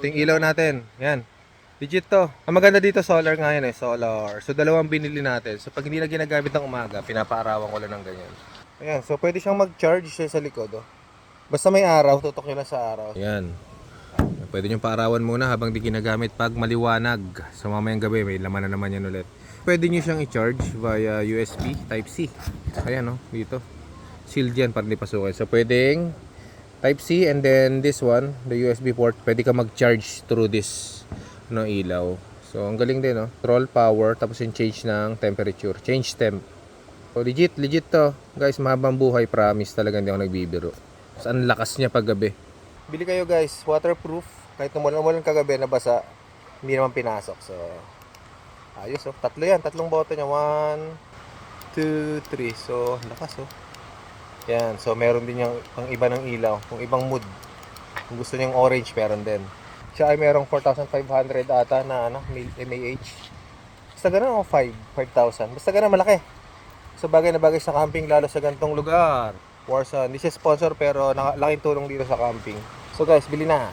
Ting ilaw natin. Yan. Legit to. Ang maganda dito solar nga yan solar. So dalawang binili natin. So pag hindi na ginagamit ng umaga, pinapaarawan ko lang ng ganyan. Ayan, so pwede siyang mag-charge siya sa likod, oh. Basta may araw, tutok nyo lang sa araw. Ayan. Pwede nyo paarawan muna habang di ginagamit pag maliwanag. So mamayang gabi, may laman na naman yan ulit. Pwede nyo siyang i-charge via USB Type-C. Ayan, oh, dito. Sealed yan para di pasukin. So pwedeng Type-C and then this one, the USB port, pwede ka mag-charge through this ilaw. So ang galing din, no? Control power tapos yung change ng temperature, change temp. So legit to. Guys, mahabang buhay, promise talaga, hindi ako nagbibiro. So ang lakas niya pag gabi. Bili kayo guys, waterproof. Kahit umulan kagabi nabasa, hindi naman pinasok. So ayos, oh. Tatlo yan, tatlong boto niya. 1, 2, 3. So lakas, oh. Yan, so meron din yung pang iba ng ilaw, kung ibang mood. Kung gusto niyo yung orange, meron din. Siya ay merong 4,500 ata na mAh. Basta ganun, 5,000. Basta ganun, malaki. So bagay na bagay sa camping, lalo sa gantong lugar. Warsan, hindi siya sponsor pero laking tulong dito sa camping. So guys, bili na.